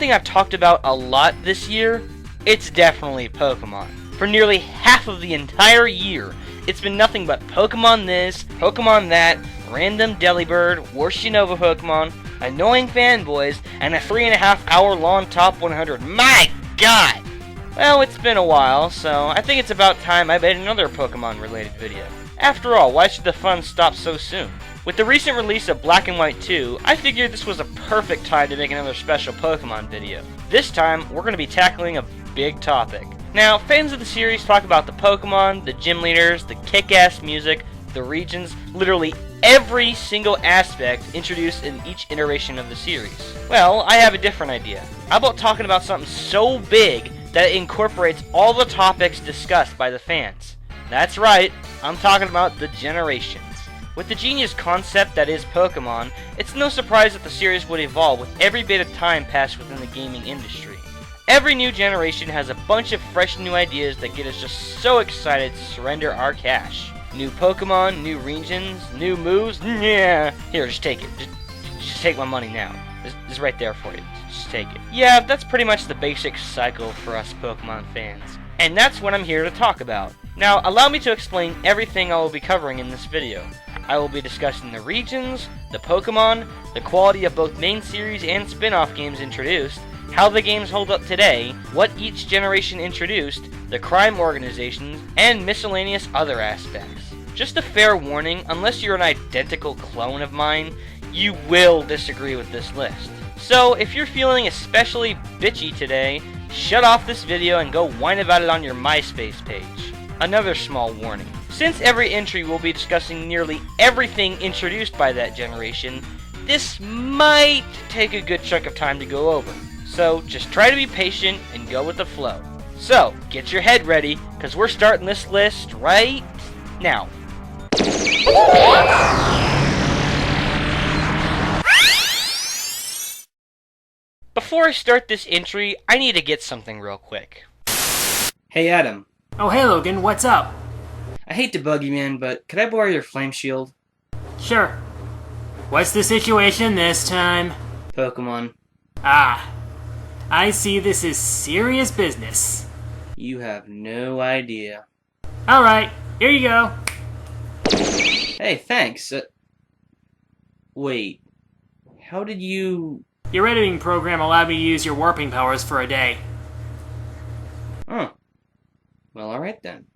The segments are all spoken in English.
thing I've talked about a lot this year, it's definitely Pokemon. For nearly half of the entire year, it's been nothing but Pokemon this, Pokemon that, random Delibird, worst Unova Pokemon, annoying fanboys, and a 3.5 hour long top 100. My god! Well, it's been a while, so I think it's about time I made another Pokemon related video. After all, why should the fun stop so soon? With the recent release of Black and White 2, I figured this was a perfect time to make another special Pokemon video. This time, we're going to be tackling a big topic. Now, fans of the series talk about the Pokemon, the gym leaders, the kick-ass music, the regions, literally every single aspect introduced in each iteration of the series. Well, I have a different idea. How about talking about something so big that it incorporates all the topics discussed by the fans? That's right, I'm talking about the generations. With the genius concept that is Pokemon, it's no surprise that the series would evolve with every bit of time passed within the gaming industry. Every new generation has a bunch of fresh new ideas that get us just so excited to surrender our cash. New Pokemon, new regions, new moves, yeah. Here, just take it. Just take my money now. It's right there for you. Just take it. Yeah, that's pretty much the basic cycle for us Pokemon fans. And that's what I'm here to talk about. Now, allow me to explain everything I will be covering in this video. I will be discussing the regions, the Pokemon, the quality of both main series and spin-off games introduced, how the games hold up today, what each generation introduced, the crime organizations, and miscellaneous other aspects. Just a fair warning, unless you're an identical clone of mine, you will disagree with this list. So, if you're feeling especially bitchy today, shut off this video and go whine about it on your MySpace page. Another small warning. Since every entry will be discussing nearly everything introduced by that generation, this might take a good chunk of time to go over. So just try to be patient and go with the flow. So, get your head ready, because we're starting this list right now. Before I start this entry, I need to get something real quick. Hey Adam. Oh hey Logan, what's up? I hate to bug you, man, but could I borrow your flame shield? Sure. What's the situation this time? Pokemon. Ah, I see this is serious business. You have no idea. Alright, here you go. Hey, thanks. Wait. How did you... Your editing program allowed me to use your warping powers for a day. Huh. Well, alright then.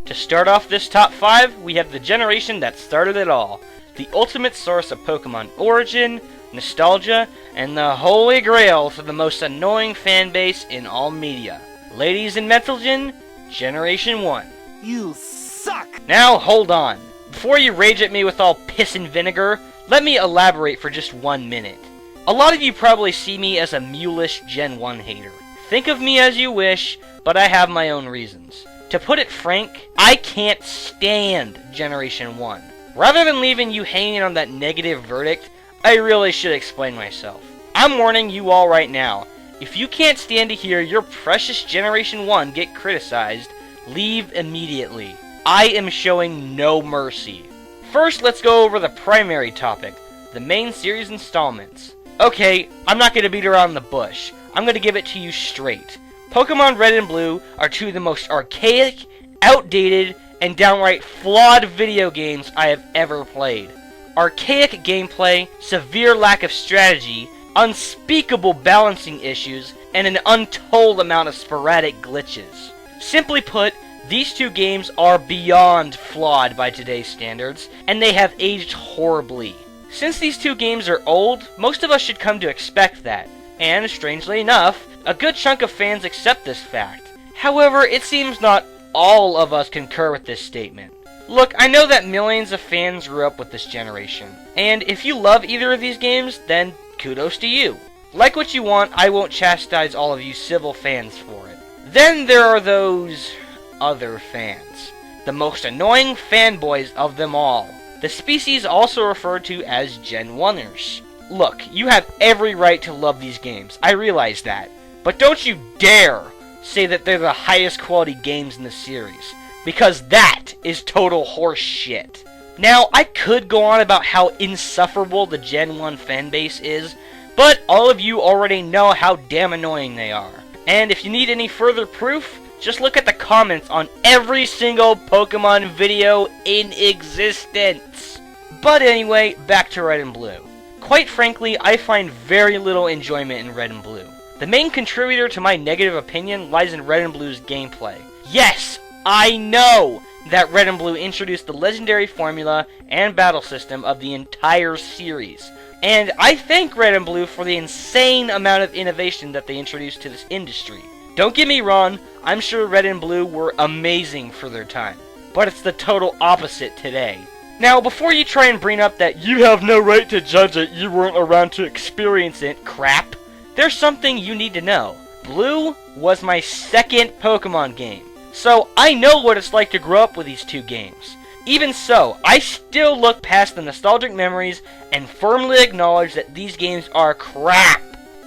To start off this top 5, we have the generation that started it all. The ultimate source of Pokemon origin, nostalgia, and the holy grail for the most annoying fanbase in all media. Ladies and Mentlegen, Generation 1. You suck! Now hold on. Before you rage at me with all piss and vinegar, let me elaborate for just 1 minute. A lot of you probably see me as a mulish Gen 1 hater. Think of me as you wish, but I have my own reasons. To put it frank, I can't stand Generation 1. Rather than leaving you hanging on that negative verdict, I really should explain myself. I'm warning you all right now. If you can't stand to hear your precious Generation 1 get criticized, leave immediately. I am showing no mercy. First, let's go over the primary topic, the main series installments. Okay, I'm not going to beat around the bush. I'm going to give it to you straight. Pokemon Red and Blue are two of the most archaic, outdated, and downright flawed video games I have ever played. Archaic gameplay, severe lack of strategy, unspeakable balancing issues, and an untold amount of sporadic glitches. Simply put, these two games are beyond flawed by today's standards, and they have aged horribly. Since these two games are old, most of us should come to expect that, and strangely enough, a good chunk of fans accept this fact. However, it seems not all of us concur with this statement. Look, I know that millions of fans grew up with this generation, and if you love either of these games, then kudos to you. Like what you want, I won't chastise all of you civil fans for it. Then there are those other fans, the most annoying fanboys of them all. The species also referred to as Gen 1ers. Look, you have every right to love these games, I realize that. But don't you dare say that they're the highest quality games in the series, because that is total horse shit. Now, I could go on about how insufferable the Gen 1 fanbase is, but all of you already know how damn annoying they are. And if you need any further proof, just look at the comments on every single Pokemon video in existence. But anyway, back to Red and Blue. Quite frankly, I find very little enjoyment in Red and Blue. The main contributor to my negative opinion lies in Red and Blue's gameplay. Yes, I know that Red and Blue introduced the legendary formula and battle system of the entire series. And I thank Red and Blue for the insane amount of innovation that they introduced to this industry. Don't get me wrong, I'm sure Red and Blue were amazing for their time. But it's the total opposite today. Now, before you try and bring up that you have no right to judge it, you weren't around to experience it, crap, there's something you need to know. Blue was my second Pokemon game, so I know what it's like to grow up with these two games. Even so, I still look past the nostalgic memories and firmly acknowledge that these games are crap.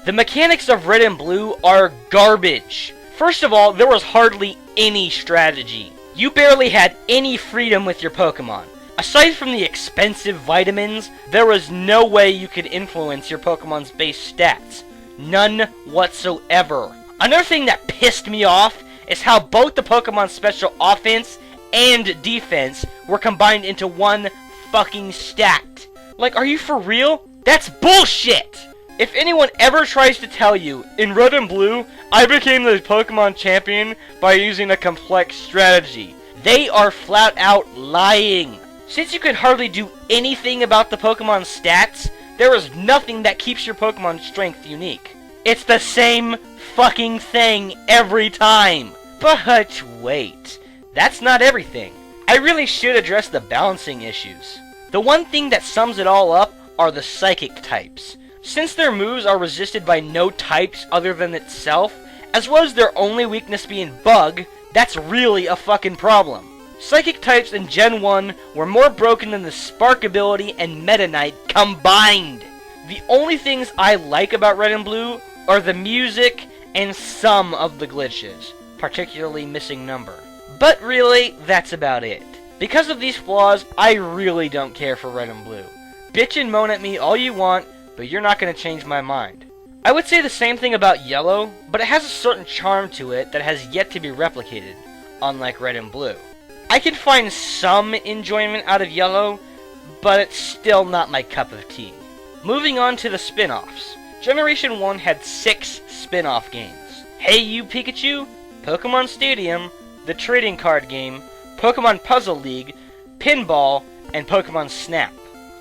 The mechanics of Red and Blue are garbage. First of all, there was hardly any strategy. You barely had any freedom with your Pokemon. Aside from the expensive vitamins, there was no way you could influence your Pokemon's base stats. None whatsoever. Another thing that pissed me off is how both the Pokemon's special offense and defense were combined into one fucking stat. Like, are you for real? That's bullshit! If anyone ever tries to tell you, in Red and Blue, I became the Pokemon champion by using a complex strategy, they are flat out lying. Since you could hardly do anything about the Pokemon's stats, there is nothing that keeps your Pokemon's strength unique. It's the same fucking thing every time. But wait, that's not everything. I really should address the balancing issues. The one thing that sums it all up are the psychic types. Since their moves are resisted by no types other than itself, as well as their only weakness being bug, that's really a fucking problem. Psychic types in Gen 1 were more broken than the Spark ability and Meta Knight combined. The only things I like about Red and Blue are the music and some of the glitches, particularly Missing Number. But really, that's about it. Because of these flaws, I really don't care for Red and Blue. Bitch and moan at me all you want, but you're not going to change my mind. I would say the same thing about Yellow, but it has a certain charm to it that has yet to be replicated, unlike Red and Blue. I can find some enjoyment out of Yellow, but it's still not my cup of tea. Moving on to the spin-offs. Generation 1 had 6 spin-off games. Hey You Pikachu, Pokemon Stadium, the trading card game, Pokemon Puzzle League, Pinball, and Pokemon Snap.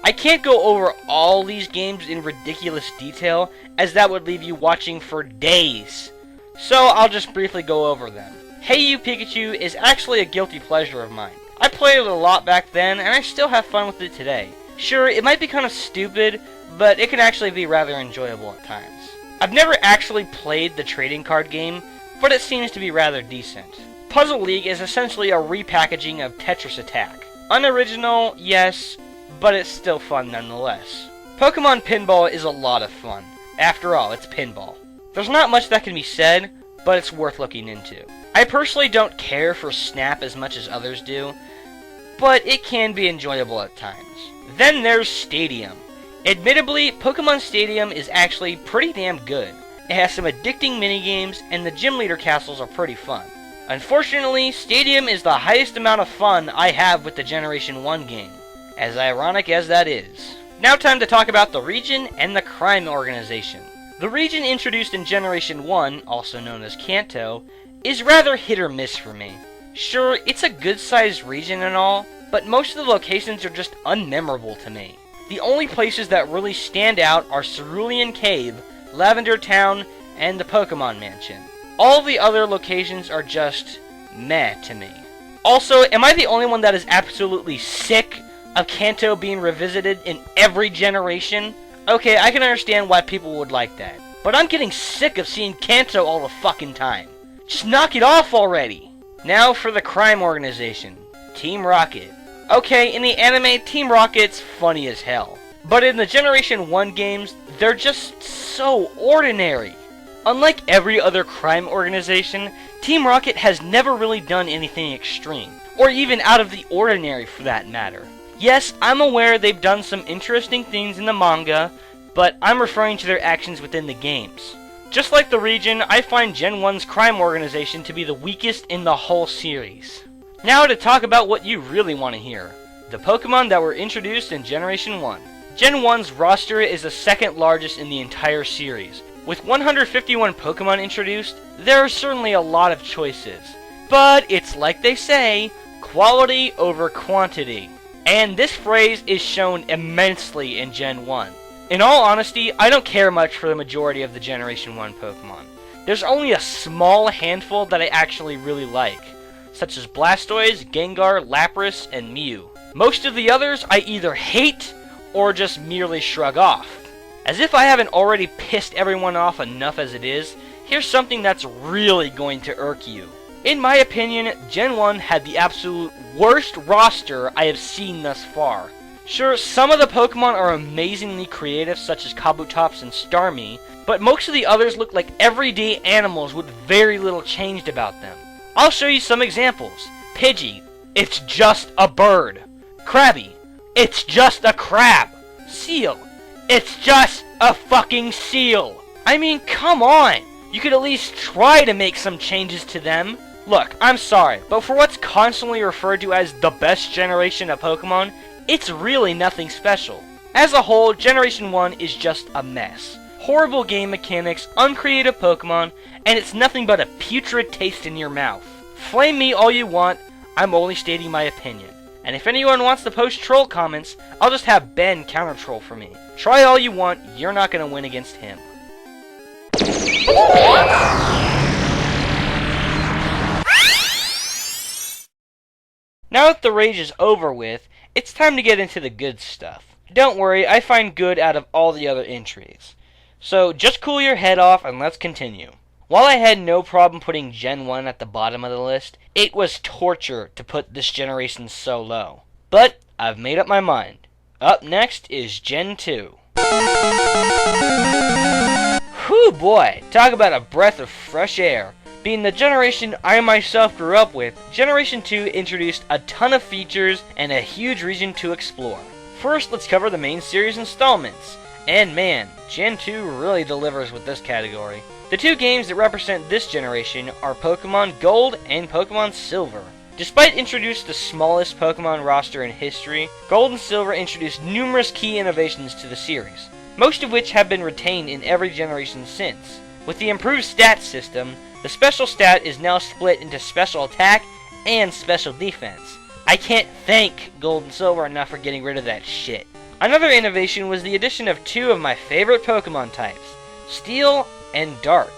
I can't go over all these games in ridiculous detail, as that would leave you watching for days. So I'll just briefly go over them. Hey You Pikachu is actually a guilty pleasure of mine. I played it a lot back then, and I still have fun with it today. Sure, it might be kind of stupid, but it can actually be rather enjoyable at times. I've never actually played the trading card game, but it seems to be rather decent. Puzzle League is essentially a repackaging of Tetris Attack. Unoriginal, yes, but it's still fun nonetheless. Pokemon Pinball is a lot of fun. After all, it's pinball. There's not much that can be said, but it's worth looking into. I personally don't care for Snap as much as others do, but it can be enjoyable at times. Then there's Stadium. Admittedly, Pokemon Stadium is actually pretty damn good. It has some addicting minigames, and the gym leader castles are pretty fun. Unfortunately, Stadium is the highest amount of fun I have with the Generation 1 game, as ironic as that is. Now time to talk about the region and the crime organization. The region introduced in Generation 1, also known as Kanto, is rather hit or miss for me. Sure, it's a good-sized region and all, but most of the locations are just unmemorable to me. The only places that really stand out are Cerulean Cave, Lavender Town, and the Pokemon Mansion. All the other locations are just meh to me. Also, am I the only one that is absolutely sick of Kanto being revisited in every generation? Okay, I can understand why people would like that, but I'm getting sick of seeing Kanto all the fucking time. Just knock it off already! Now for the crime organization, Team Rocket. Okay, in the anime, Team Rocket's funny as hell, but in the Generation 1 games, they're just so ordinary. Unlike every other crime organization, Team Rocket has never really done anything extreme, or even out of the ordinary for that matter. Yes, I'm aware they've done some interesting things in the manga, but I'm referring to their actions within the games. Just like the region, I find Gen 1's crime organization to be the weakest in the whole series. Now to talk about what you really want to hear. The Pokemon that were introduced in Generation 1. Gen 1's roster is the second largest in the entire series. With 151 Pokemon introduced, there are certainly a lot of choices. But it's like they say, quality over quantity. And this phrase is shown immensely in Gen 1. In all honesty, I don't care much for the majority of the Generation 1 Pokemon. There's only a small handful that I actually really like, such as Blastoise, Gengar, Lapras, and Mew. Most of the others I either hate or just merely shrug off. As if I haven't already pissed everyone off enough as it is, here's something that's really going to irk you. In my opinion, Gen 1 had the absolute worst roster I have seen thus far. Sure, some of the Pokemon are amazingly creative, such as Kabutops and Starmie, but most of the others look like everyday animals with very little changed about them. I'll show you some examples. Pidgey, it's just a bird. Krabby, it's just a crab. Seal, it's just a fucking seal. I mean, come on! You could at least try to make some changes to them. Look, I'm sorry, but for what's constantly referred to as the best generation of Pokemon, it's really nothing special. As a whole, Generation 1 is just a mess. Horrible game mechanics, uncreative Pokemon, and it's nothing but a putrid taste in your mouth. Flame me all you want, I'm only stating my opinion. And if anyone wants to post troll comments, I'll just have Ben counter-troll for me. Try all you want, you're not gonna win against him. Now that the rage is over with, it's time to get into the good stuff. Don't worry, I find good out of all the other entries. So just cool your head off and let's continue. While I had no problem putting Gen 1 at the bottom of the list, it was torture to put this generation so low. But I've made up my mind. Up next is Gen 2. Whew boy, talk about a breath of fresh air. Being the generation I myself grew up with, Generation 2 introduced a ton of features and a huge region to explore. First, let's cover the main series installments. And man, Gen 2 really delivers with this category. The two games that represent this generation are Pokemon Gold and Pokemon Silver. Despite introducing the smallest Pokemon roster in history, Gold and Silver introduced numerous key innovations to the series, most of which have been retained in every generation since. With the improved stat system, the special stat is now split into special attack and special defense. I can't thank Gold and Silver enough for getting rid of that shit. Another innovation was the addition of two of my favorite Pokemon types, Steel and Dark.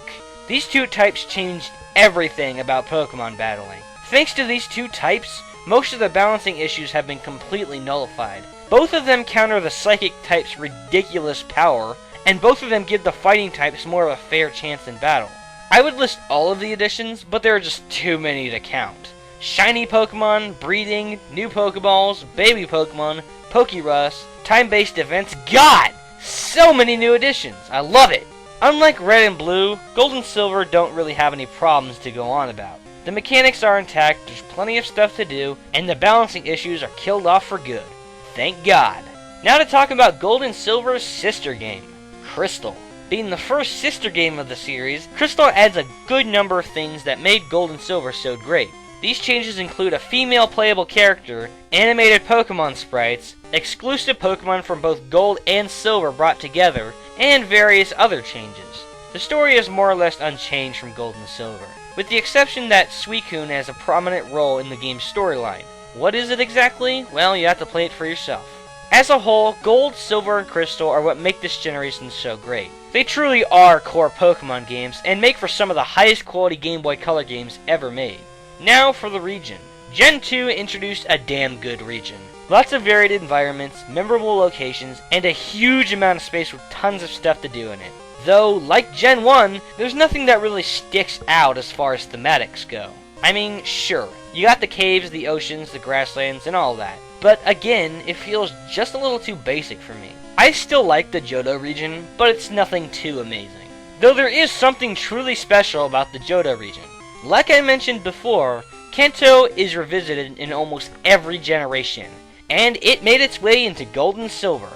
These two types changed everything about Pokemon battling. Thanks to these two types, most of the balancing issues have been completely nullified. Both of them counter the Psychic type's ridiculous power, and both of them give the Fighting types more of a fair chance in battle. I would list all of the additions, but there are just too many to count. Shiny Pokemon, breeding, new Pokeballs, baby Pokemon, Pokerus, time-based events. God! So many new additions! I love it! Unlike Red and Blue, Gold and Silver don't really have any problems to go on about. The mechanics are intact, there's plenty of stuff to do, and the balancing issues are killed off for good. Thank God! Now to talk about Gold and Silver's sister game, Crystal. Being the first sister game of the series, Crystal adds a good number of things that made Gold and Silver so great. These changes include a female playable character, animated Pokemon sprites, exclusive Pokemon from both Gold and Silver brought together, and various other changes. The story is more or less unchanged from Gold and Silver, with the exception that Suicune has a prominent role in the game's storyline. What is it exactly? Well, you have to play it for yourself. As a whole, Gold, Silver, and Crystal are what make this generation so great. They truly are core Pokemon games, and make for some of the highest quality Game Boy Color games ever made. Now for the region. Gen 2 introduced a damn good region. Lots of varied environments, memorable locations, and a huge amount of space with tons of stuff to do in it. Though, like Gen 1, there's nothing that really sticks out as far as thematics go. I mean, sure, you got the caves, the oceans, the grasslands, and all that. But again, it feels just a little too basic for me. I still like the Johto region, but it's nothing too amazing. Though there is something truly special about the Johto region. Like I mentioned before, Kanto is revisited in almost every generation, and it made its way into Gold and Silver.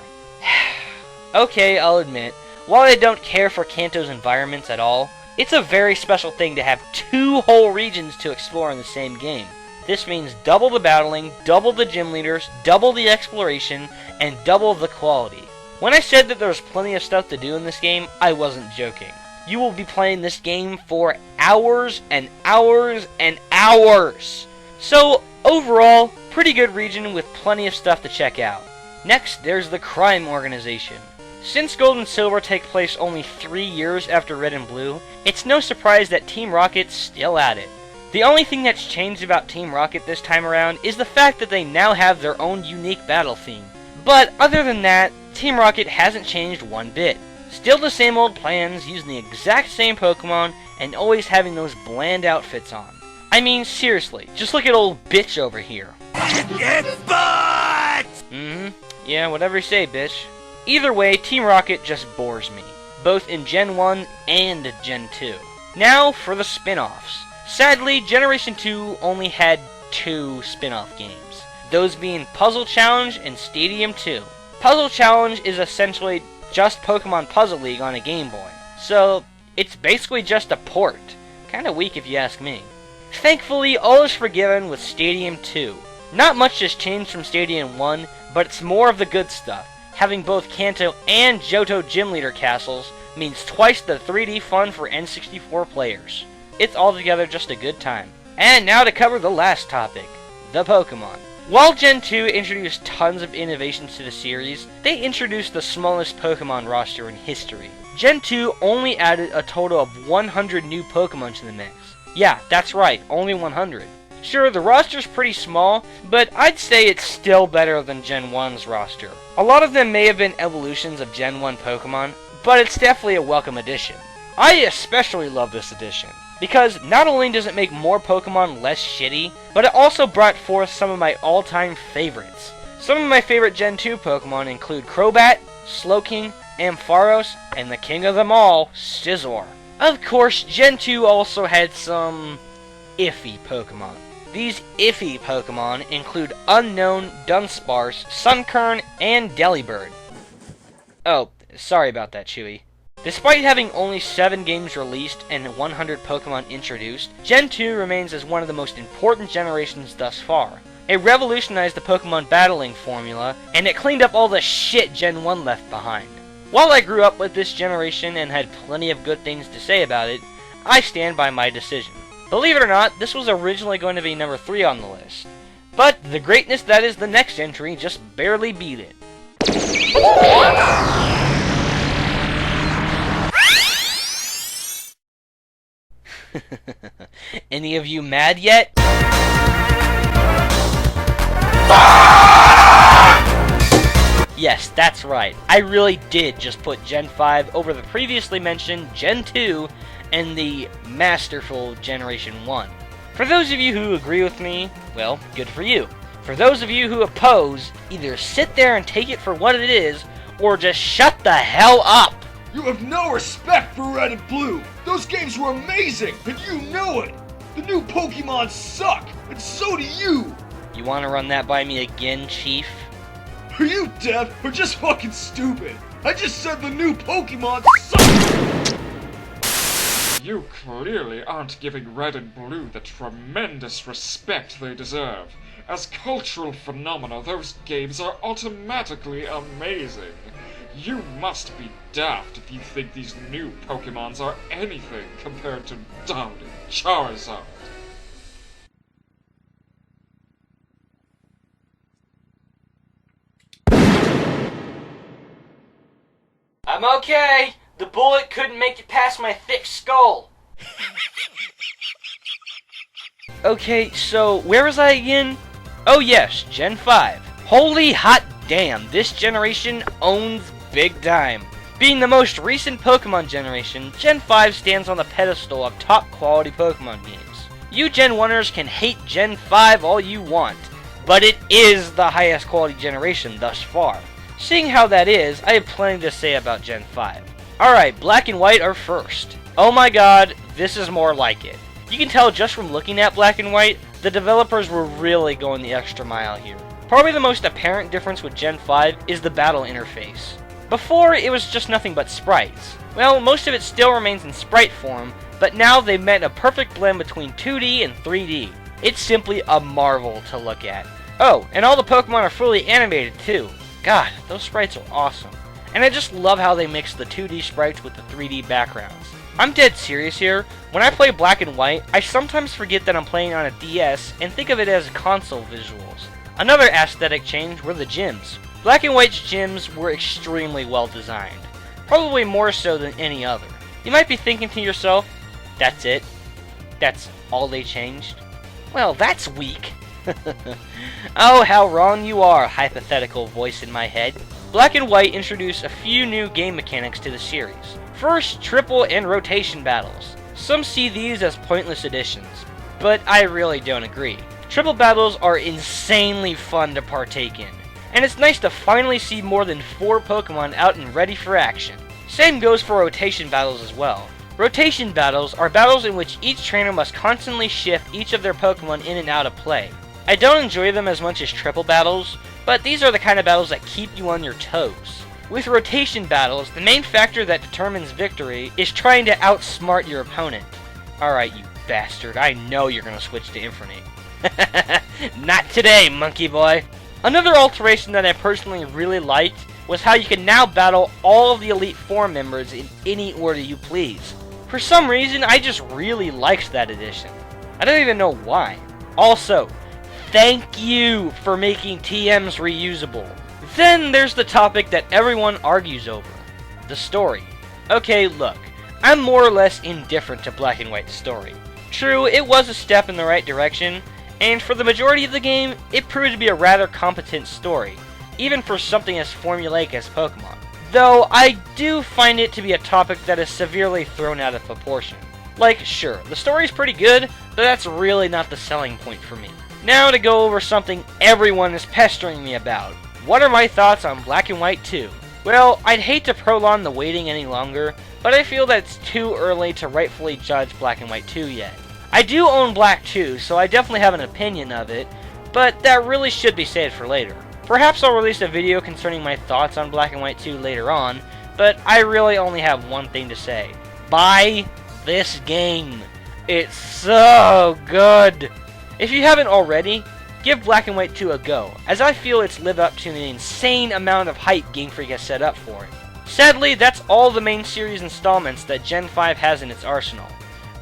Okay, I'll admit, while I don't care for Kanto's environments at all, it's a very special thing to have 2 whole regions to explore in the same game. This means double the battling, double the gym leaders, double the exploration, and double the quality. When I said that there's plenty of stuff to do in this game, I wasn't joking. You will be playing this game for hours and hours and hours. So, overall, pretty good region with plenty of stuff to check out. Next, there's the Crime Organization. Since Gold and Silver take place only 3 years after Red and Blue, it's no surprise that Team Rocket's still at it. The only thing that's changed about Team Rocket this time around is the fact that they now have their own unique battle theme. But other than that, Team Rocket hasn't changed one bit. Still the same old plans, using the exact same Pokemon, and always having those bland outfits on. I mean, seriously, just look at old bitch over here. It's butt! Yeah, whatever you say, bitch. Either way, Team Rocket just bores me, both in Gen 1 and Gen 2. Now for the spin-offs. Sadly, Generation 2 only had 2 spin-off games, those being Puzzle Challenge and Stadium 2. Puzzle Challenge is essentially just Pokemon Puzzle League on a Game Boy, so it's basically just a port. Kinda weak if you ask me. Thankfully, all is forgiven with Stadium 2. Not much has changed from Stadium 1, but it's more of the good stuff. Having both Kanto and Johto Gym Leader castles means twice the 3D fun for N64 players. It's altogether just a good time. And now to cover the last topic, the Pokemon. While Gen 2 introduced tons of innovations to the series, they introduced the smallest Pokemon roster in history. Gen 2 only added a total of 100 new Pokemon to the mix. Yeah, that's right, only 100. Sure, the roster's pretty small, but I'd say it's still better than Gen 1's roster. A lot of them may have been evolutions of Gen 1 Pokemon, but it's definitely a welcome addition. I especially love this addition, because not only does it make more Pokemon less shitty, but it also brought forth some of my all-time favorites. Some of my favorite Gen 2 Pokemon include Crobat, Slowking, Ampharos, and the king of them all, Scizor. Of course, Gen 2 also had some iffy Pokemon. These iffy Pokemon include Unknown, Dunsparce, Sunkern, and Delibird. Oh, sorry about that, Chewy. Despite having only 7 games released and 100 Pokemon introduced, Gen 2 remains as one of the most important generations thus far. It revolutionized the Pokemon battling formula, and it cleaned up all the shit Gen 1 left behind. While I grew up with this generation and had plenty of good things to say about it, I stand by my decision. Believe it or not, this was originally going to be number 3 on the list. But the greatness that is the next entry just barely beat it. Any of you mad yet? Yes, that's right. I really did just put Gen 5 over the previously mentioned Gen 2 and the masterful Generation 1. For those of you who agree with me, well, good for you. For those of you who oppose, either sit there and take it for what it is, or just shut the hell up! You have no respect for Red and Blue! Those games were amazing, and you know it! The new Pokemon suck, and so do you! You wanna run that by me again, Chief? Are you deaf or just fucking stupid? I just said the new Pokemon suck! You clearly aren't giving Red and Blue the tremendous respect they deserve. As cultural phenomena, those games are automatically amazing. You must be daft if you think these new Pokemons are anything compared to doubting Charizard. I'm okay! The bullet couldn't make it past my thick skull! Okay, so where was I again? Oh yes, Gen 5. Holy hot damn, this generation owns big time. Being the most recent Pokemon generation, Gen 5 stands on the pedestal of top quality Pokemon games. You Gen 1ers can hate Gen 5 all you want, but it is the highest quality generation thus far. Seeing how that is, I have plenty to say about Gen 5. Alright, Black and White are first. Oh my god, this is more like it. You can tell just from looking at Black and White, the developers were really going the extra mile here. Probably the most apparent difference with Gen 5 is the battle interface. Before, it was just nothing but sprites. Well, most of it still remains in sprite form, but now they've met a perfect blend between 2D and 3D. It's simply a marvel to look at. Oh, and all the Pokemon are fully animated too. God, those sprites are awesome. And I just love how they mix the 2D sprites with the 3D backgrounds. I'm dead serious here. When I play Black and White, I sometimes forget that I'm playing on a DS and think of it as console visuals. Another aesthetic change were the gyms. Black and White's gyms were extremely well designed. Probably more so than any other. You might be thinking to yourself, that's it? That's all they changed? Well, that's weak. Oh, how wrong you are, hypothetical voice in my head. Black and White introduced a few new game mechanics to the series. First, triple and rotation battles. Some see these as pointless additions, but I really don't agree. Triple battles are insanely fun to partake in, and it's nice to finally see more than 4 Pokemon out and ready for action. Same goes for rotation battles as well. Rotation battles are battles in which each trainer must constantly shift each of their Pokemon in and out of play. I don't enjoy them as much as triple battles, but these are the kind of battles that keep you on your toes. With rotation battles, the main factor that determines victory is trying to outsmart your opponent. Alright, you bastard, I know you're gonna switch to Infernape. Not today, monkey boy! Another alteration that I personally really liked was how you can now battle all of the Elite Four members in any order you please. For some reason, I just really liked that addition. I don't even know why. Also, thank you for making TMs reusable. Then there's the topic that everyone argues over, the story. Okay, look, I'm more or less indifferent to Black and White's story. True, it was a step in the right direction, and for the majority of the game, it proved to be a rather competent story, even for something as formulaic as Pokemon. Though, I do find it to be a topic that is severely thrown out of proportion. Like, sure, the story's pretty good, but that's really not the selling point for me. Now to go over something everyone is pestering me about. What are my thoughts on Black and White 2? Well, I'd hate to prolong the waiting any longer, but I feel that it's too early to rightfully judge Black and White 2 yet. I do own Black 2, so I definitely have an opinion of it, but that really should be saved for later. Perhaps I'll release a video concerning my thoughts on Black and White 2 later on, but I really only have one thing to say. Buy this game. It's so good. If you haven't already, give Black and White 2 a go, as I feel it's lived up to the insane amount of hype Game Freak has set up for it. Sadly, that's all the main series installments that Gen 5 has in its arsenal.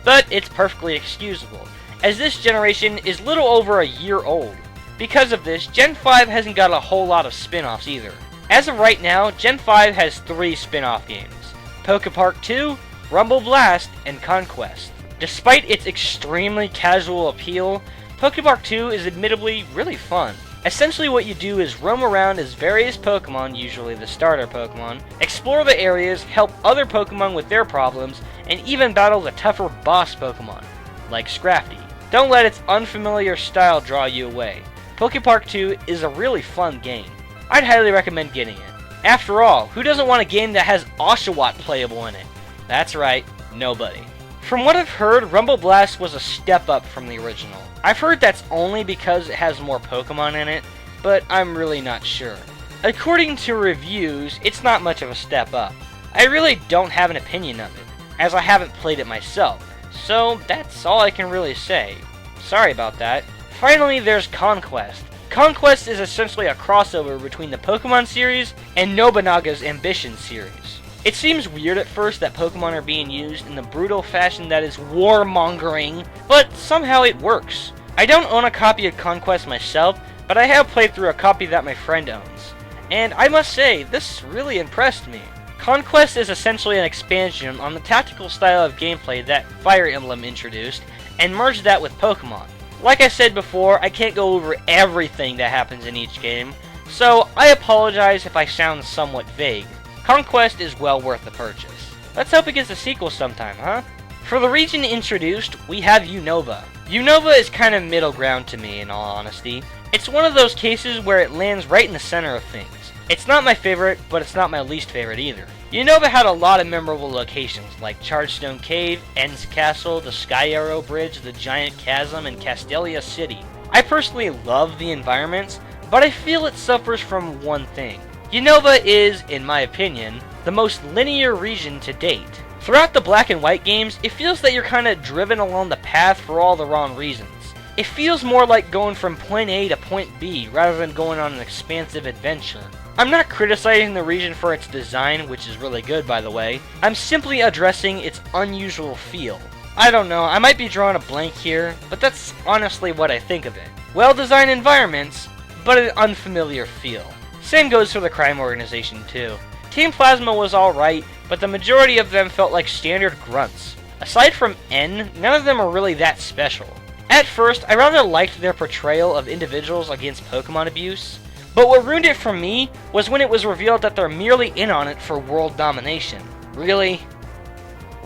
But it's perfectly excusable, as this generation is little over a year old. Because of this, Gen 5 hasn't got a whole lot of spin-offs either. As of right now, Gen 5 has 3 spin-off games: Pokepark 2, Rumble Blast, and Conquest. Despite its extremely casual appeal, Pokepark 2 is admittedly really fun. Essentially what you do is roam around as various Pokemon, usually the starter Pokemon, explore the areas, help other Pokemon with their problems, and even battle the tougher boss Pokemon, like Scrafty. Don't let its unfamiliar style draw you away. Pokepark 2 is a really fun game. I'd highly recommend getting it. After all, who doesn't want a game that has Oshawott playable in it? That's right, nobody. From what I've heard, Rumble Blast was a step up from the original. I've heard that's only because it has more Pokemon in it, but I'm really not sure. According to reviews, it's not much of a step up. I really don't have an opinion of it, as I haven't played it myself, so that's all I can really say. Sorry about that. Finally, there's Conquest. Conquest is essentially a crossover between the Pokemon series and Nobunaga's Ambition series. It seems weird at first that Pokemon are being used in the brutal fashion that is warmongering, but somehow it works. I don't own a copy of Conquest myself, but I have played through a copy that my friend owns. And I must say, this really impressed me. Conquest is essentially an expansion on the tactical style of gameplay that Fire Emblem introduced, and merged that with Pokemon. Like I said before, I can't go over everything that happens in each game, so I apologize if I sound somewhat vague. Conquest is well worth the purchase. Let's hope it gets a sequel sometime, huh? For the region introduced, we have Unova. Unova is kind of middle ground to me, in all honesty. It's one of those cases where it lands right in the center of things. It's not my favorite, but it's not my least favorite either. Unova had a lot of memorable locations, like Chargestone Cave, Ends Castle, the Sky Arrow Bridge, the Giant Chasm, and Castelia City. I personally love the environments, but I feel it suffers from one thing. Unova is, in my opinion, the most linear region to date. Throughout the black and white games, it feels that you're kinda driven along the path for all the wrong reasons. It feels more like going from point A to point B rather than going on an expansive adventure. I'm not criticizing the region for its design, which is really good by the way. I'm simply addressing its unusual feel. I don't know, I might be drawing a blank here, but that's honestly what I think of it. Well-designed environments, but an unfamiliar feel. Same goes for the crime organization too. Team Plasma was alright, but the majority of them felt like standard grunts. Aside from N, none of them are really that special. At first, I rather liked their portrayal of individuals against Pokemon abuse, but what ruined it for me was when it was revealed that they're merely in on it for world domination. Really?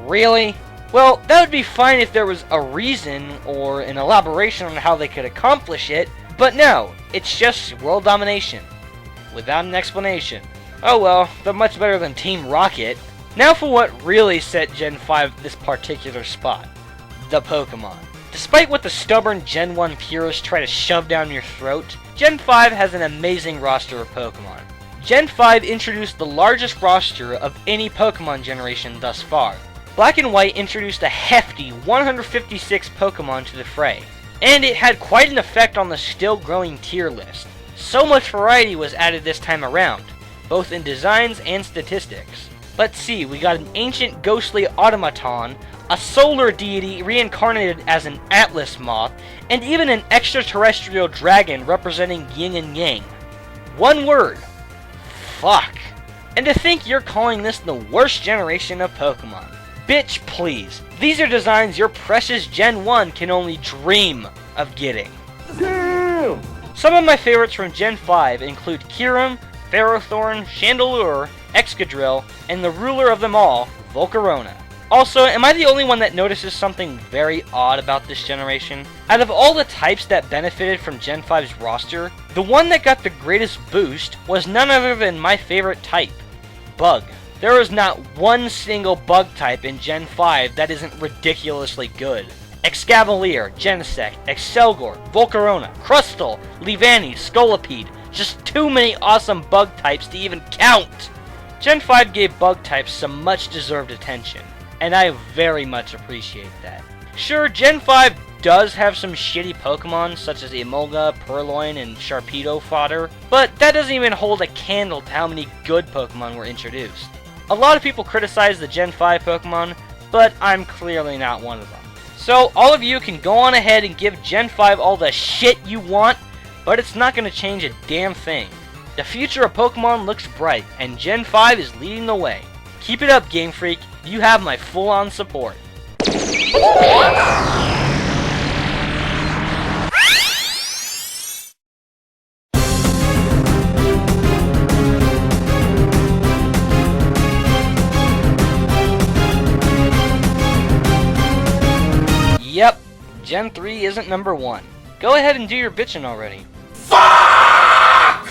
Really? Well, that would be fine if there was a reason or an elaboration on how they could accomplish it, but no, it's just world domination. Without an explanation. Oh well, they're much better than Team Rocket. Now for what really set Gen 5 this particular spot. The Pokemon. Despite what the stubborn Gen 1 purists try to shove down your throat, Gen 5 has an amazing roster of Pokemon. Gen 5 introduced the largest roster of any Pokemon generation thus far. Black and White introduced a hefty 156 Pokemon to the fray, and it had quite an effect on the still growing tier list. So much variety was added this time around, both in designs and statistics. Let's see, we got an ancient ghostly automaton, a solar deity reincarnated as an Atlas moth, and even an extraterrestrial dragon representing yin and yang. One word. Fuck. And to think you're calling this the worst generation of Pokemon. Bitch, please. These are designs your precious Gen 1 can only dream of getting. Damn! Some of my favorites from Gen 5 include Kyurem, Ferrothorn, Chandelure, Excadrill, and the ruler of them all, Volcarona. Also, am I the only one that notices something very odd about this generation? Out of all the types that benefited from Gen 5's roster, the one that got the greatest boost was none other than my favorite type, Bug. There is not one single bug type in Gen 5 that isn't ridiculously good. Excavalier, Genesect, Excelgor, Volcarona, Crustle, Leavanny, Scolipede. Just too many awesome bug types to even count! Gen 5 gave bug types some much deserved attention, and I very much appreciate that. Sure, Gen 5 does have some shitty Pokemon such as Emolga, Purloin, and Sharpedo fodder, but that doesn't even hold a candle to how many good Pokemon were introduced. A lot of people criticize the Gen 5 Pokemon, but I'm clearly not one of them. So all of you can go on ahead and give Gen 5 all the shit you want, but it's not going to change a damn thing. The future of Pokemon looks bright, and Gen 5 is leading the way. Keep it up, Game Freak. You have my full-on support. Yep, Gen 3 isn't number 1. Go ahead and do your bitching already. Fuck!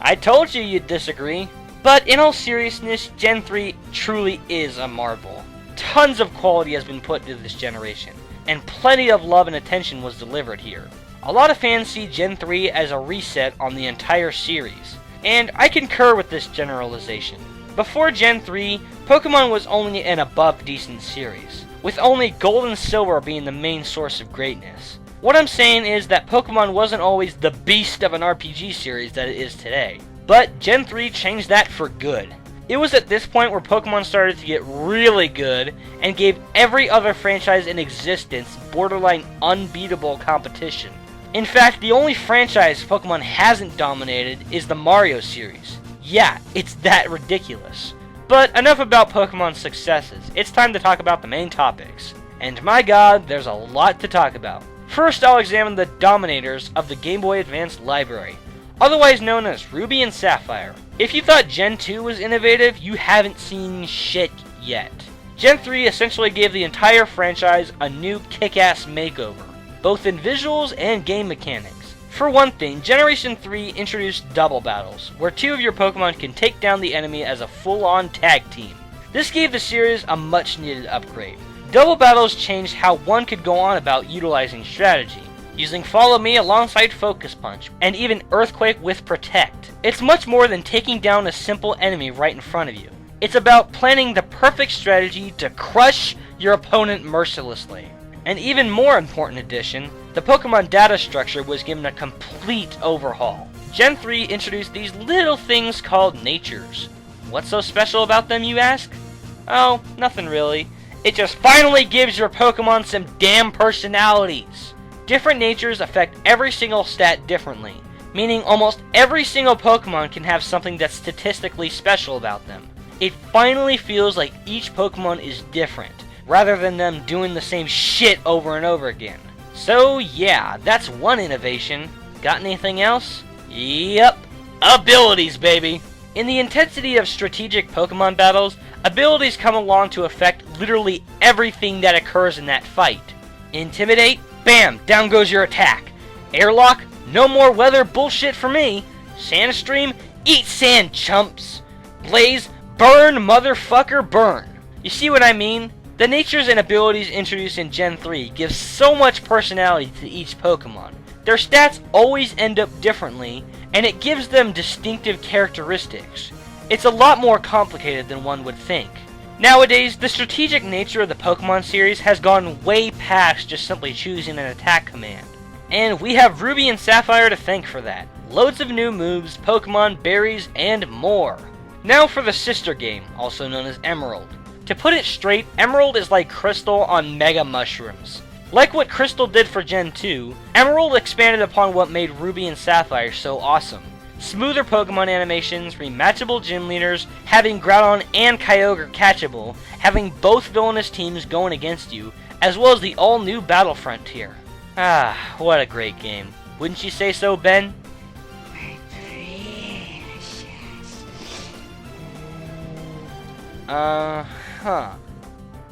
I told you you'd disagree. But in all seriousness, Gen 3 truly is a marvel. Tons of quality has been put into this generation, and plenty of love and attention was delivered here. A lot of fans see Gen 3 as a reset on the entire series, and I concur with this generalization. Before Gen 3, Pokemon was only an above decent series, with only Gold and Silver being the main source of greatness. What I'm saying is that Pokemon wasn't always the beast of an RPG series that it is today. But Gen 3 changed that for good. It was at this point where Pokemon started to get really good and gave every other franchise in existence borderline unbeatable competition. In fact, the only franchise Pokemon hasn't dominated is the Mario series. Yeah, it's that ridiculous. But enough about Pokemon's successes. It's time to talk about the main topics. And my god, there's a lot to talk about. First, I'll examine the dominators of the Game Boy Advance library, otherwise known as Ruby and Sapphire. If you thought Gen 2 was innovative, you haven't seen shit yet. Gen 3 essentially gave the entire franchise a new kick-ass makeover, both in visuals and game mechanics. For one thing, Generation 3 introduced double battles, where two of your Pokemon can take down the enemy as a full-on tag team. This gave the series a much-needed upgrade. Double battles changed how one could go on about utilizing strategy. using Follow Me alongside Focus Punch, and even Earthquake with Protect. It's much more than taking down a simple enemy right in front of you. It's about planning the perfect strategy to crush your opponent mercilessly. An even more important addition, the Pokemon data structure was given a complete overhaul. Gen 3 introduced these little things called natures. What's so special about them, you ask? Oh, nothing really. It just finally gives your Pokemon some damn personalities. Different natures affect every single stat differently, meaning almost every single Pokemon can have something that's statistically special about them. It finally feels like each Pokemon is different, rather than them doing the same shit over and over again. So yeah, that's one innovation. Got anything else? Yep, abilities, baby! In the intensity of strategic Pokemon battles, abilities come along to affect literally everything that occurs in that fight. Intimidate? Bam! Down goes your attack. Airlock? No more weather bullshit for me. Sandstream? Eat sand, chumps! Blaze? Burn, motherfucker, burn! You see what I mean? The natures and abilities introduced in Gen 3 give so much personality to each Pokemon. Their stats always end up differently, and it gives them distinctive characteristics. It's a lot more complicated than one would think. Nowadays, the strategic nature of the Pokemon series has gone way past just simply choosing an attack command. And we have Ruby and Sapphire to thank for that. Loads of new moves, Pokemon, berries, and more. Now for the sister game, also known as Emerald. To put it straight, Emerald is like Crystal on Mega Mushrooms. Like what Crystal did for Gen 2, Emerald expanded upon what made Ruby and Sapphire so awesome. Smoother Pokemon animations, rematchable gym leaders, having Groudon and Kyogre catchable, having both villainous teams going against you, as well as the all-new Battle Frontier. Ah, what a great game. Wouldn't you say so, Ben?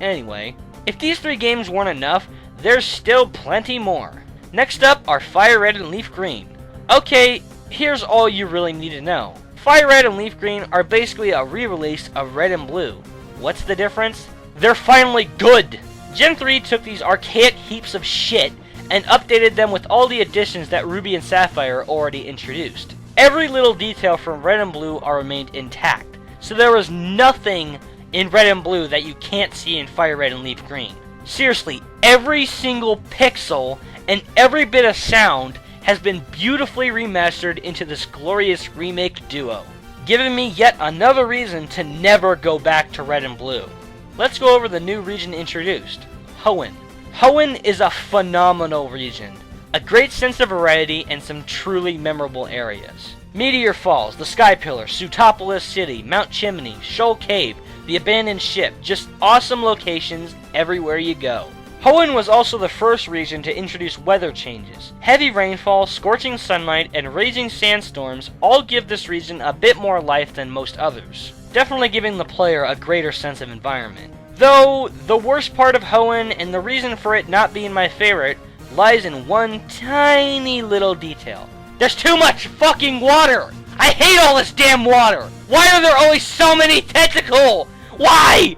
Anyway, if these three games weren't enough, there's still plenty more. Next up are Fire Red and Leaf Green. Okay, here's all you really need to know. Fire Red and Leaf Green are basically a re-release of Red and Blue. What's the difference? They're finally good! Gen 3 took these archaic heaps of shit and updated them with all the additions that Ruby and Sapphire already introduced. Every little detail from Red and Blue are remained intact, so there was nothing in Red and Blue that you can't see in Fire Red and Leaf Green. Seriously, every single pixel and every bit of sound has been beautifully remastered into this glorious remake duo, giving me yet another reason to never go back to Red and Blue. Let's go over the new region introduced, Hoenn. Hoenn is a phenomenal region, a great sense of variety and some truly memorable areas. Meteor Falls, the Sky Pillar, Sutopolis City, Mount Chimney, Shoal Cave, the Abandoned Ship, just awesome locations everywhere you go. Hoenn was also the first region to introduce weather changes. Heavy rainfall, scorching sunlight, and raging sandstorms all give this region a bit more life than most others, definitely giving the player a greater sense of environment. Though, the worst part of Hoenn, and the reason for it not being my favorite, lies in one tiny little detail. There's too much fucking water! I hate all this damn water! Why are there always so many tentacles? Why?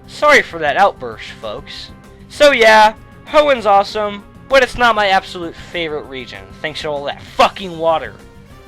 Sorry for that outburst, folks. So yeah, Hoenn's awesome, but it's not my absolute favorite region, thanks to all that fucking water.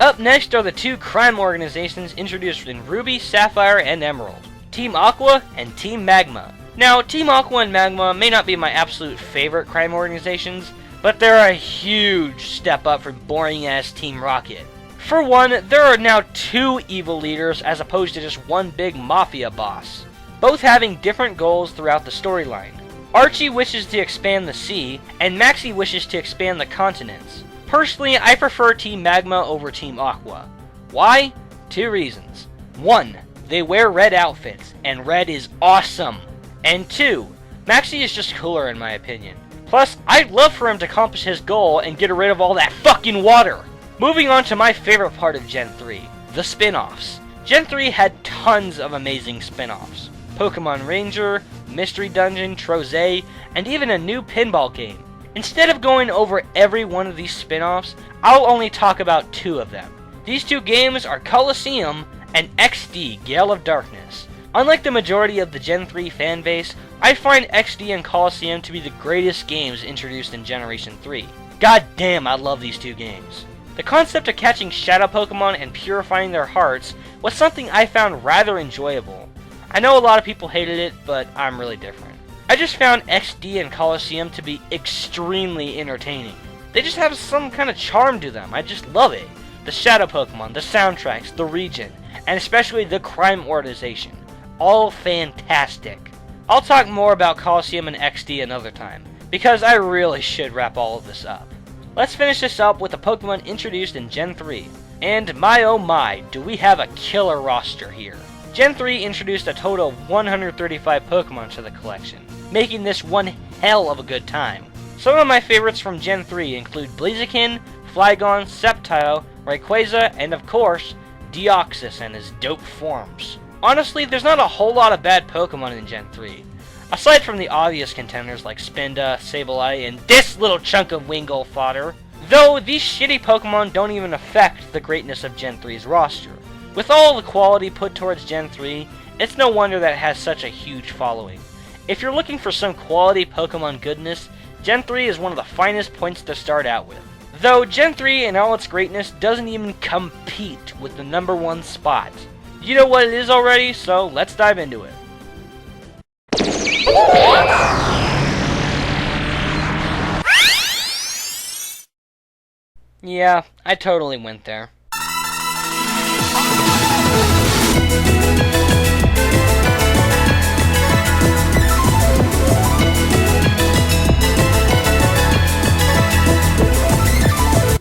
Up next are the two crime organizations introduced in Ruby, Sapphire, and Emerald. Team Aqua and Team Magma. Now, Team Aqua and Magma may not be my absolute favorite crime organizations, but they're a huge step up from boring-ass Team Rocket. For one, there are now two evil leaders as opposed to just one big mafia boss, both having different goals throughout the storyline. Archie wishes to expand the sea, and Maxie wishes to expand the continents. Personally, I prefer Team Magma over Team Aqua. Why? Two reasons. One, they wear red outfits, and red is awesome. And two, Maxie is just cooler in my opinion. Plus, I'd love for him to accomplish his goal and get rid of all that fucking water. Moving on to my favorite part of Gen 3, the spin-offs. Gen 3 had tons of amazing spin-offs. Pokemon Ranger, Mystery Dungeon, Troze, and even a new pinball game. Instead of going over every one of these spin-offs, I'll only talk about two of them. These two games are Coliseum and XD, Gale of Darkness. Unlike the majority of the Gen 3 fanbase, I find XD and Colosseum to be the greatest games introduced in Generation 3. God damn, I love these two games. The concept of catching shadow Pokemon and purifying their hearts was something I found rather enjoyable. I know a lot of people hated it, but I'm really different. I just found XD and Colosseum to be extremely entertaining. They just have some kind of charm to them. I just love it. The shadow Pokemon, the soundtracks, the region, and especially the crime organization. All fantastic. I'll talk more about Colosseum and XD another time, because I really should wrap all of this up. Let's finish this up with a Pokemon introduced in Gen 3. And my oh my, do we have a killer roster here. Gen 3 introduced a total of 135 Pokemon to the collection, making this one hell of a good time. Some of my favorites from Gen 3 include Blaziken, Flygon, Sceptile, Rayquaza, and of course, Deoxys and his dope forms. Honestly, there's not a whole lot of bad Pokemon in Gen 3. Aside from the obvious contenders like Spinda, Sableye, and this little chunk of Wingull fodder. Though, these shitty Pokemon don't even affect the greatness of Gen 3's roster. With all the quality put towards Gen 3, it's no wonder that it has such a huge following. If you're looking for some quality Pokemon goodness, Gen 3 is one of the finest points to start out with. Though Gen 3 in all its greatness doesn't even compete with the #1 spot. You know what it is already, so let's dive into it. Yeah, I totally went there.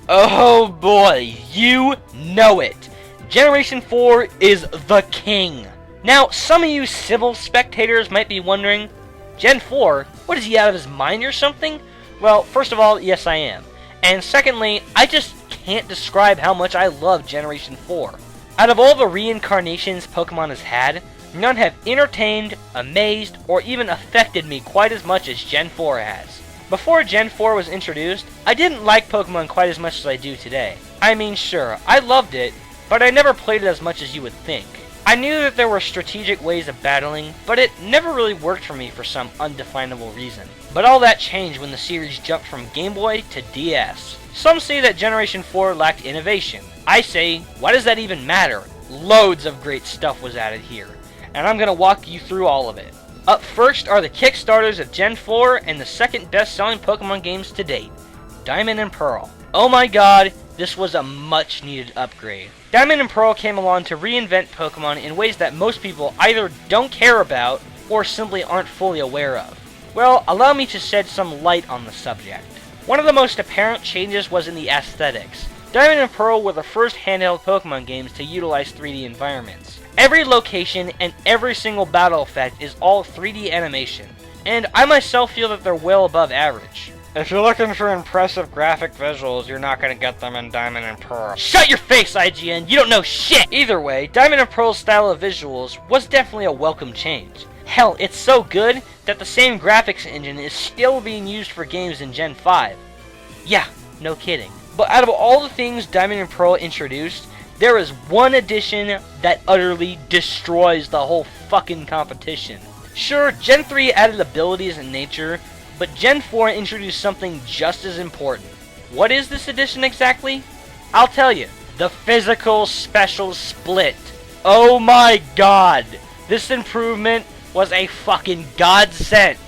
Oh boy, you know it! Generation 4 is the king! Now, some of you civil spectators might be wondering, Gen 4? What, is he out of his mind or something? Well, first of all, yes I am. And secondly, I just can't describe how much I love Generation 4. Out of all the reincarnations Pokemon has had, none have entertained, amazed, or even affected me quite as much as Gen 4 has. Before Gen 4 was introduced, I didn't like Pokemon quite as much as I do today. I mean, sure, I loved it, but I never played it as much as you would think. I knew that there were strategic ways of battling, but it never really worked for me for some undefinable reason. But all that changed when the series jumped from Game Boy to DS. Some say that Generation 4 lacked innovation. I say, why does that even matter? Loads of great stuff was added here, and I'm going to walk you through all of it. Up first are the Kickstarters of Gen 4 and the second best-selling Pokemon games to date, Diamond and Pearl. Oh my god, this was a much-needed upgrade. Diamond and Pearl came along to reinvent Pokemon in ways that most people either don't care about or simply aren't fully aware of. Well, allow me to shed some light on the subject. One of the most apparent changes was in the aesthetics. Diamond and Pearl were the first handheld Pokemon games to utilize 3D environments. Every location and every single battle effect is all 3D animation, and I myself feel that they're well above average. If you're looking for impressive graphic visuals, you're not going to get them in Diamond and Pearl. Shut your face, IGN! You don't know shit! Either way, Diamond and Pearl's style of visuals was definitely a welcome change. Hell, it's so good that the same graphics engine is still being used for games in Gen 5. Yeah, no kidding. But out of all the things Diamond and Pearl introduced, there is one addition that utterly destroys the whole fucking competition. Sure, Gen 3 added abilities in nature, but Gen 4 introduced something just as important. What is this addition exactly? I'll tell you. The Physical Special Split. Oh my god! This improvement was a fucking godsend.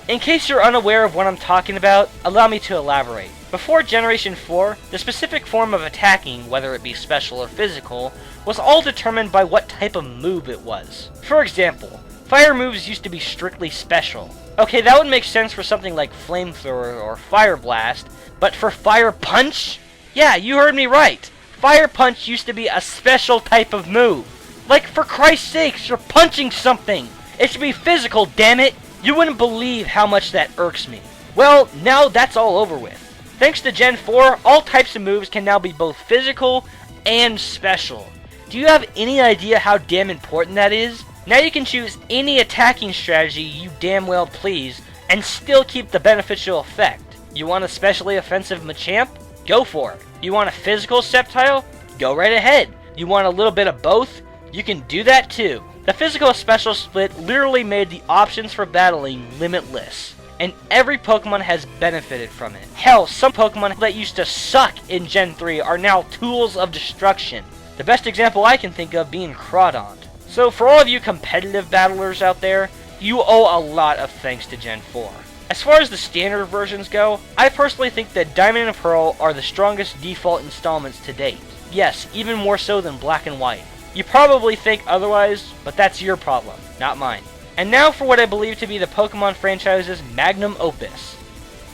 In case you're unaware of what I'm talking about, allow me to elaborate. Before Generation 4, the specific form of attacking, whether it be special or physical, was all determined by what type of move it was. For example, fire moves used to be strictly special. Okay, that would make sense for something like Flamethrower or Fire Blast, but for Fire Punch? Yeah, you heard me right. Fire Punch used to be a special type of move. Like, for Christ's sakes, you're punching something! It should be physical, damn it! You wouldn't believe how much that irks me. Well, now that's all over with. Thanks to Gen 4, all types of moves can now be both physical and special. Do you have any idea how damn important that is? Now you can choose any attacking strategy you damn well please, and still keep the beneficial effect. You want a specially offensive Machamp? Go for it. You want a physical Sceptile? Go right ahead. You want a little bit of both? You can do that too. The physical special split literally made the options for battling limitless, and every Pokemon has benefited from it. Hell, some Pokemon that used to suck in Gen 3 are now tools of destruction. The best example I can think of being Groudon. So for all of you competitive battlers out there, you owe a lot of thanks to Gen 4. As far as the standard versions go, I personally think that Diamond and Pearl are the strongest default installments to date. Yes, even more so than Black and White. You probably think otherwise, but that's your problem, not mine. And now for what I believe to be the Pokemon franchise's magnum opus,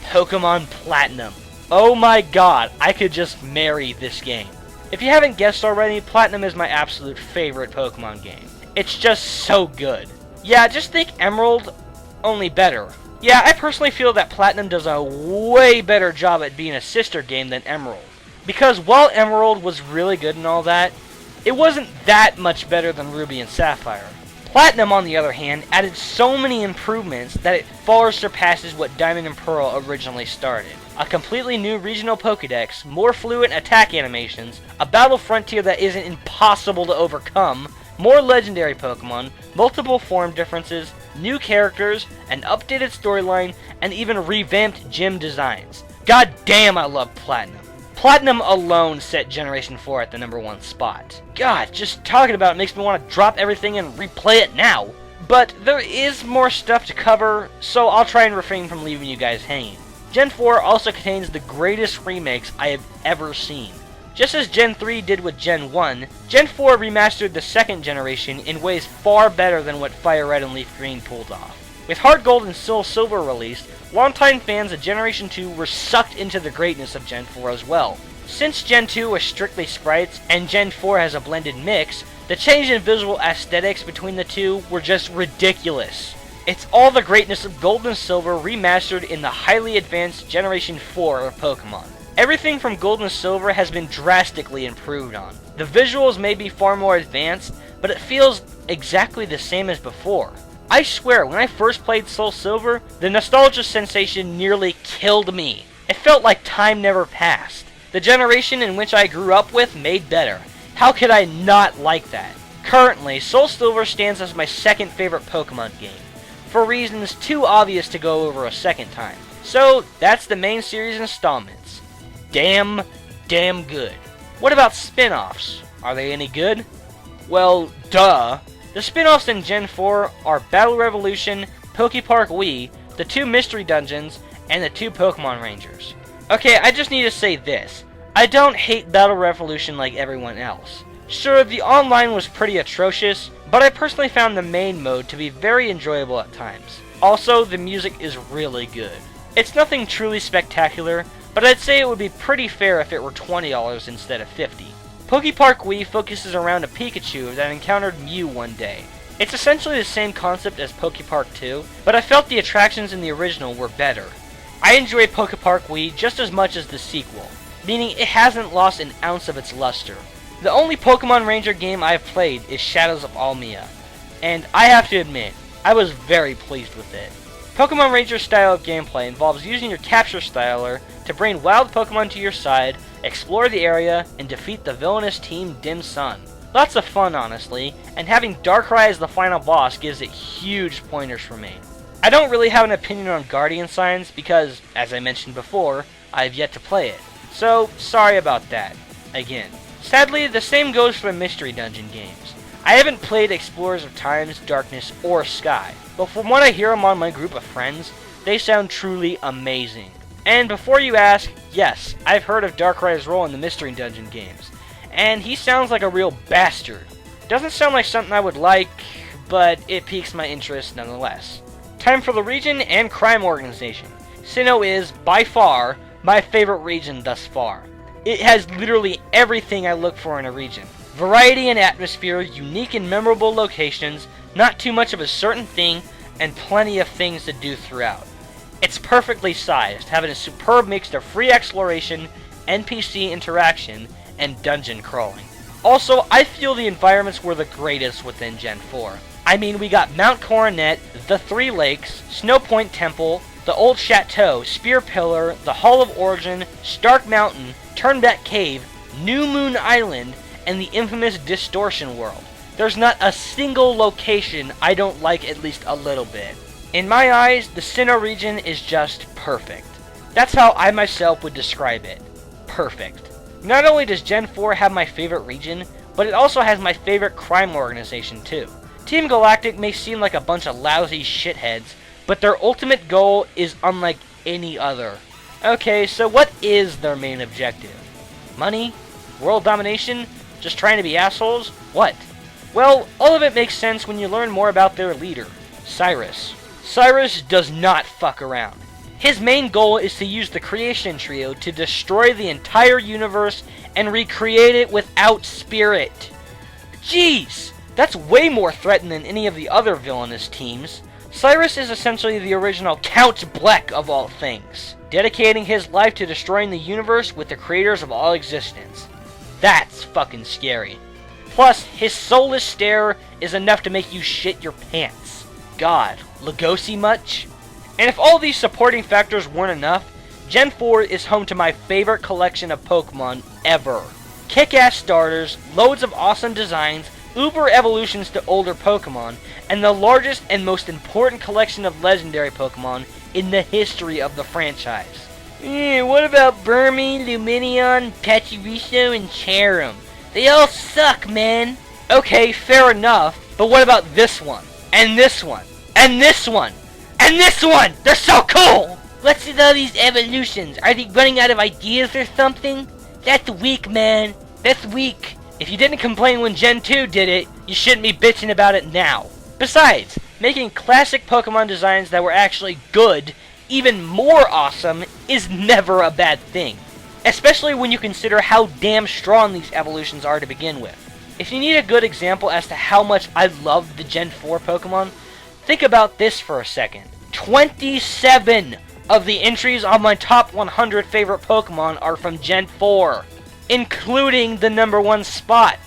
Pokemon Platinum. Oh my god, I could just marry this game. If you haven't guessed already, Platinum is my absolute favorite Pokemon game. It's just so good. Yeah, just think Emerald, only better. Yeah, I personally feel that Platinum does a way better job at being a sister game than Emerald. Because while Emerald was really good and all that, it wasn't that much better than Ruby and Sapphire. Platinum, on the other hand, added so many improvements that it far surpasses what Diamond and Pearl originally started. A completely new regional Pokédex, more fluent attack animations, a battle frontier that isn't impossible to overcome, more legendary Pokemon, multiple form differences, new characters, an updated storyline, and even revamped gym designs. God damn, I love Platinum. Platinum alone set Generation 4 at the #1 spot. God, just talking about it makes me want to drop everything and replay it now. But there is more stuff to cover, so I'll try and refrain from leaving you guys hanging. Gen 4 also contains the greatest remakes I have ever seen. Just as Gen 3 did with Gen 1, Gen 4 remastered the second generation in ways far better than what Fire Red and Leaf Green pulled off. With Heart Gold and Soul Silver released, longtime fans of Generation 2 were sucked into the greatness of Gen 4 as well. Since Gen 2 was strictly sprites, and Gen 4 has a blended mix, the change in visual aesthetics between the two were just ridiculous. It's all the greatness of Gold and Silver remastered in the highly advanced Generation 4 of Pokemon. Everything from Gold and Silver has been drastically improved on. The visuals may be far more advanced, but it feels exactly the same as before. I swear, when I first played Soul Silver, the nostalgia sensation nearly killed me. It felt like time never passed. The generation in which I grew up with made better. How could I not like that? Currently, Soul Silver stands as my second favorite Pokemon game, for reasons too obvious to go over a second time. So, that's the main series installments. Damn good. What about spin-offs? Are they any good? Well, duh. The spin-offs in Gen 4 are Battle Revolution, Pokepark Wii, the 2 Mystery Dungeons, and the 2 Pokemon Rangers. Okay, I just need to say this. I don't hate Battle Revolution like everyone else. Sure, the online was pretty atrocious, but I personally found the main mode to be very enjoyable at times. Also, the music is really good. It's nothing truly spectacular, but I'd say it would be pretty fair if it were $20 instead of $50. Pokepark Wii focuses around a Pikachu that encountered Mew one day. It's essentially the same concept as Pokepark 2, but I felt the attractions in the original were better. I enjoy Pokepark Wii just as much as the sequel, meaning it hasn't lost an ounce of its luster. The only Pokemon Ranger game I've played is Shadows of Almia, and I have to admit, I was very pleased with it. Pokemon Ranger style of gameplay involves using your capture styler to bring wild Pokemon to your side, explore the area, and defeat the villainous Team Dim Sun. Lots of fun, honestly, and having Darkrai as the final boss gives it huge pointers for me. I don't really have an opinion on Guardian Signs because, as I mentioned before, I have yet to play it. So, sorry about that. Again. Sadly, the same goes for the Mystery Dungeon games. I haven't played Explorers of Times, Darkness, or Sky, but from what I hear among my group of friends, they sound truly amazing. And before you ask, yes, I've heard of Darkrai's role in the Mystery Dungeon games, and he sounds like a real bastard. Doesn't sound like something I would like, but it piques my interest nonetheless. Time for the region and crime organization. Sinnoh is, by far, my favorite region thus far. It has literally everything I look for in a region. Variety and atmosphere, unique and memorable locations, not too much of a certain thing, and plenty of things to do throughout. It's perfectly sized, having a superb mix of free exploration, NPC interaction, and dungeon crawling. Also, I feel the environments were the greatest within Gen 4. I mean, we got Mount Coronet, the 3 Lakes, Snow Point Temple, the Old Chateau, Spear Pillar, the Hall of Origin, Stark Mountain, Turnback Cave, New Moon Island, and the infamous Distortion World. There's not a single location I don't like at least a little bit. In my eyes, the Sinnoh region is just perfect. That's how I myself would describe it. Perfect. Not only does Gen 4 have my favorite region, but it also has my favorite crime organization too. Team Galactic may seem like a bunch of lousy shitheads, but their ultimate goal is unlike any other. Okay, so what is their main objective? Money? World domination? Just trying to be assholes? What? Well, all of it makes sense when you learn more about their leader, Cyrus. Cyrus does not fuck around. His main goal is to use the Creation Trio to destroy the entire universe and recreate it without spirit. Jeez, that's way more threatening than any of the other villainous teams. Cyrus is essentially the original Count Bleck of all things, dedicating his life to destroying the universe with the creators of all existence. That's fucking scary. Plus, his soulless stare is enough to make you shit your pants. God, Lugosi much? And if all these supporting factors weren't enough, Gen 4 is home to my favorite collection of Pokemon ever. Kick-ass starters, loads of awesome designs, uber evolutions to older Pokemon, and the largest and most important collection of legendary Pokemon in the history of the franchise. What about Burmy, Lumineon, Pachirisu, and Cherim? They all suck, man. Okay, fair enough, but what about this one? And this one? And this one? And this one! They're so cool! What's with all these evolutions? Are they running out of ideas or something? That's weak, man. That's weak. If you didn't complain when Gen 2 did it, you shouldn't be bitching about it now. Besides, making classic Pokemon designs that were actually good, even more awesome, is never a bad thing. Especially when you consider how damn strong these evolutions are to begin with. If you need a good example as to how much I love the Gen 4 Pokemon, think about this for a second. 27 of the entries on my top 100 favorite Pokemon are from Gen 4, including the #1 spot.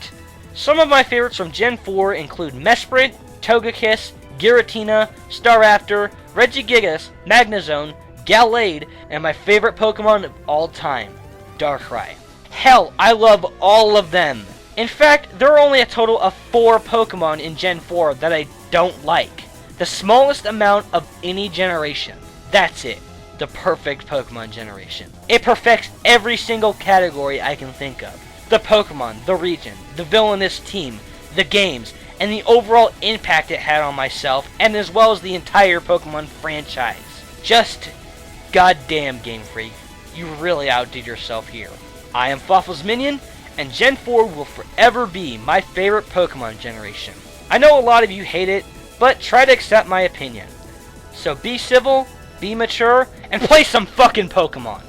Some of my favorites from Gen 4 include Mesprit, Togekiss, Giratina, Staraptor, Regigigas, Magnezone, Gallade, and my favorite Pokemon of all time, Darkrai. Hell, I love all of them. In fact, there are only a total of 4 Pokemon in Gen 4 that I don't like. The smallest amount of any generation. That's it. The perfect Pokemon generation. It perfects every single category I can think of. The Pokemon, the region, the villainous team, the games, and the overall impact it had on myself, and as well as the entire Pokemon franchise. Just goddamn, Game Freak. You really outdid yourself here. I am Fawful's Minion, and Gen 4 will forever be my favorite Pokemon generation. I know a lot of you hate it, but try to accept my opinion. So be civil, be mature, and play some fucking Pokemon.